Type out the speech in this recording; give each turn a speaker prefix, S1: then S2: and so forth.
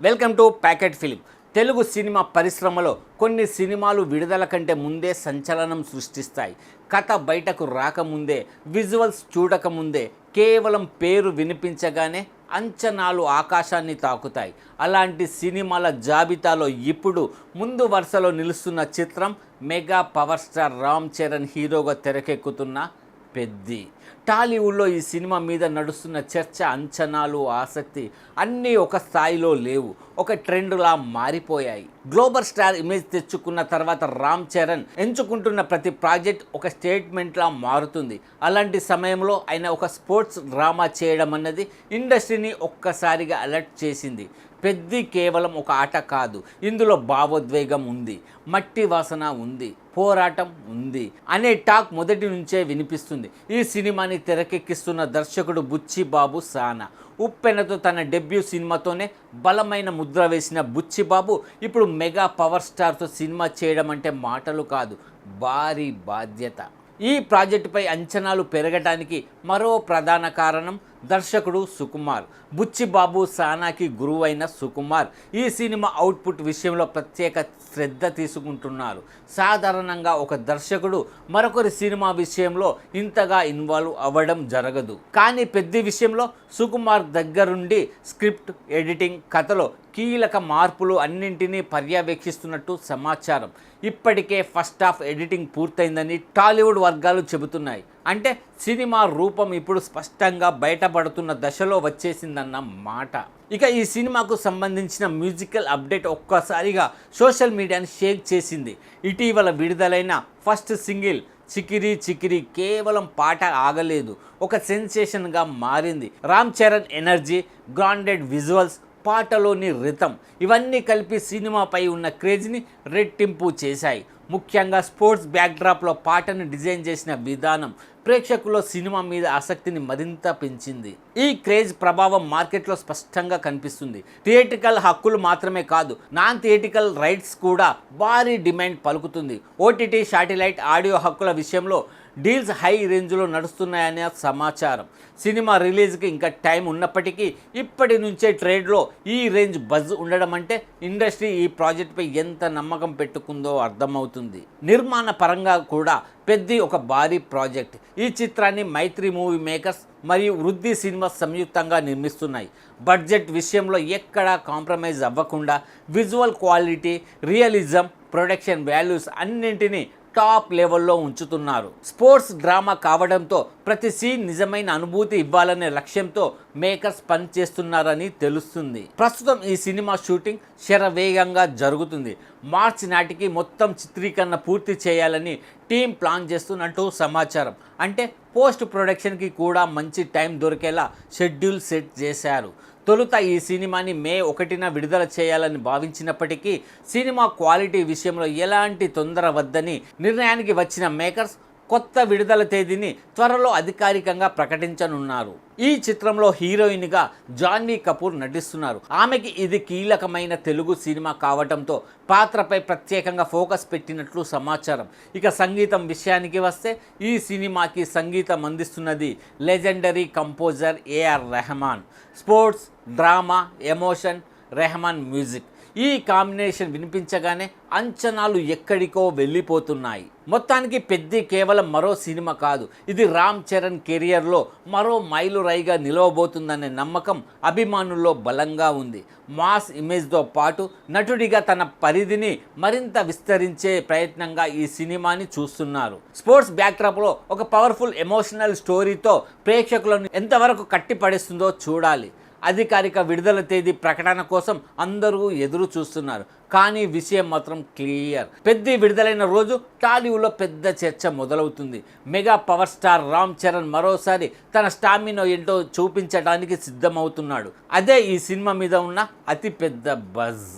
S1: Welcome to packet film. Telugu cinema పరిశ్రమలో కొన్ని సినిమాలు విడుదల కంటే ముందే సంచలనం సృష్టిస్తాయి. కథ బయటకు రాకముందే, విజువల్స్ చూడకముందే, కేవలం పేరు వినిపించగానే అంచనాలు ఆకాశాన్ని తాకుతాయి. అలాంటి సినిమాల జాబితాలో ఇప్పుడు ముందు వరుసలో నిలుస్తున్న చిత్రం mega power star Ram Charan హీరోగా తెరకెక్కుతున్న పెద్ది. టాలీవుడ్లో ఈ సినిమా మీద నడుస్తున్న చర్చ, అంచనాలు, ఆసక్తి అన్నీ ఒక స్థాయిలో లేవు, ఒక ట్రెండ్లా మారిపోయాయి. గ్లోబల్ స్టార్ ఇమేజ్ తెచ్చుకున్న తర్వాత రామ్ చరణ్ ఎంచుకుంటున్న ప్రతి ప్రాజెక్ట్ ఒక స్టేట్మెంట్లా మారుతుంది. అలాంటి సమయంలో ఆయన ఒక స్పోర్ట్స్ డ్రామా చేయడం అన్నది ఇండస్ట్రీని ఒక్కసారిగా అలర్ట్ చేసింది. పెద్ది కేవలం ఒక ఆట కాదు, ఇందులో భావోద్వేగం ఉంది, మట్టి వాసన ఉంది, పోరాటం ఉంది అనే టాక్ మొదటి నుంచే వినిపిస్తుంది. ఈ సినిమాని తెరకెక్కిస్తున్న దర్శకుడు బుచ్చిబాబు సానా. ఉప్పెనతో తన డెబ్యూ సినిమాతోనే బలమైన ముద్ర వేసిన బుచ్చిబాబు ఇప్పుడు మెగా పవర్ స్టార్తో సినిమా చేయడం అంటే మాటలు కాదు, భారీ బాధ్యత. ఈ ప్రాజెక్టుపై అంచనాలు పెరగటానికి మరో ప్రధాన కారణం దర్శకుడు సుకుమార్. బుచ్చిబాబు సానాకి గురువైన సుకుమార్ ఈ సినిమా అవుట్పుట్ విషయంలో ప్రత్యేక శ్రద్ధ తీసుకుంటున్నారు. సాధారణంగా ఒక దర్శకుడు మరొకరి సినిమా విషయంలో ఇంతగా ఇన్వాల్వ్ అవ్వడం జరగదు. కానీ పెద్ద విషయంలో సుకుమార్ దగ్గరుండి స్క్రిప్ట్, ఎడిటింగ్, కథలో కీలక మార్పులు అన్నింటినీ పర్యవేక్షిస్తున్నట్టు సమాచారం. ఇప్పటికే ఫస్ట్ హాఫ్ ఎడిటింగ్ పూర్తయిందని టాలీవుడ్ వర్గాలు చెబుతున్నాయి. అంటే సినిమా రూపం ఇప్పుడు స్పష్టంగా బయటపడుతున్న దశలో వచ్చేసిందన్న మాట. ఇక ఈ సినిమాకు సంబంధించిన మ్యూజికల్ అప్డేట్ ఒక్కసారిగా సోషల్ మీడియాని షేక్ చేసింది. ఇటీవల విడుదలైన ఫస్ట్ సింగిల్ చికిరి చికిరి కేవలం పాట ఆగలేదు, ఒక సెన్సేషన్గా మారింది. రామ్ చరణ్ ఎనర్జీ, గ్రాండెడ్ విజువల్స్, పాటలోని రిథం ఇవన్నీ కలిపి సినిమాపై ఉన్న క్రేజ్ని రెట్టింపు చేశాయి. ముఖ్యంగా స్పోర్ట్స్ బ్యాక్డ్రాప్లో పాటను డిజైన్ చేసిన విధానం ప్రేక్షకుల్లో సినిమా మీద ఆసక్తిని మరింత పెంచింది. ఈ క్రేజ్ ప్రభావం మార్కెట్లో స్పష్టంగా కనిపిస్తుంది. థియేట్రికల్ హక్కులు మాత్రమే కాదు, నాన్ థియేట్రికల్ రైట్స్ కూడా భారీ డిమాండ్ పలుకుతుంది. ఓటీటీ, శాటిలైట్ ఆడియో హక్కుల విషయంలో డీల్స్ హై రేంజ్లో నడుస్తున్నాయనే సమాచారం. సినిమా రిలీజ్కి ఇంకా టైం ఉన్నప్పటికీ ఇప్పటి నుంచే ట్రేడ్లో ఈ రేంజ్ బజ్ ఉండడం అంటే ఇండస్ట్రీ ఈ ప్రాజెక్టుపై ఎంత నమ్మకం పెట్టుకుందో అర్థమవుతుంది. నిర్మాణ పరంగా కూడా పెద్ది ఒక భారీ ప్రాజెక్ట్. ఈ చిత్రాన్ని మైత్రి మూవీ మేకర్స్ మరియు వృద్ధి సినిమా సంయుక్తంగా నిర్మిస్తున్నాయి. బడ్జెట్ విషయంలో ఎక్కడా కాంప్రమైజ్ అవ్వకుండా visual quality, realism, production values అన్నింటినీ టాప్ లెవెల్లో ఉంచుతున్నారు. స్పోర్ట్స్ డ్రామా కావడంతో ప్రతి సీన్ నిజమైన అనుభూతి ఇవ్వాలనే లక్ష్యంతో మేకర్స్ పనిచేస్తున్నారని తెలుస్తుంది. ప్రస్తుతం ఈ సినిమా షూటింగ్ శరవేగంగా జరుగుతుంది. మార్చి నాటికి మొత్తం చిత్రీకరణ పూర్తి చేయాలని టీం ప్లాన్ చేస్తున్నట్టు సమాచారం. అంటే పోస్ట్ ప్రొడక్షన్కి కూడా మంచి టైం దొరికేలా షెడ్యూల్ సెట్ చేశారు. తొలుత ఈ సినిమాని మే 1న విడుదల చేయాలని భావించినప్పటికీ సినిమా క్వాలిటీ విషయంలో ఎలాంటి తొందర వద్దని నిర్ణయానికి వచ్చిన మేకర్స్ కొత్త విడుదల తేదీని త్వరలో అధికారికంగా ప్రకటించనున్నారు. ఈ చిత్రంలో హీరోయిన్గా జాన్వీ కపూర్ నటిస్తున్నారు. ఆమెకి ఇది కీలకమైన తెలుగు సినిమా కావడంతో పాత్రపై ప్రత్యేకంగా ఫోకస్ పెట్టినట్లు సమాచారం. ఇక సంగీతం విషయానికి వస్తే ఈ సినిమాకి సంగీతం అందిస్తున్నది legendary composer AR Rahman. Sports, drama, emotion, Rahman music ఈ కాంబినేషన్ వినిపించగానే అంచనాలు ఎక్కడికో వెళ్ళిపోతున్నాయి. మొత్తానికి పెద్ది కేవలం మరో సినిమా కాదు, ఇది రామ్ చరణ్ కెరియర్లో మరో మైలురాయిగా నిలవబోతుందనే నమ్మకం అభిమానుల్లో బలంగా ఉంది. మాస్ ఇమేజ్తో పాటు నటుడిగా తన పరిధిని మరింత విస్తరించే ప్రయత్నంగా ఈ సినిమాని చూస్తున్నారు. స్పోర్ట్స్ బ్యాక్డ్రాప్లో ఒక పవర్ఫుల్ ఎమోషనల్ స్టోరీతో ప్రేక్షకులను ఎంతవరకు కట్టిపడేస్తుందో చూడాలి. అధికారిక విడుదల తేదీ ప్రకటన కోసం అందరూ ఎదురు చూస్తున్నారు. కానీ విషయం మాత్రం క్లియర్. పెద్ది విడుదలైన రోజు టాలీవుడ్లో పెద్ద చర్చ మొదలవుతుంది. Mega power star Ram Charan మరోసారి తన స్టామినా ఏంటో చూపించడానికి సిద్ధమవుతున్నాడు. అదే ఈ సినిమా మీద ఉన్న అతిపెద్ద బజ్.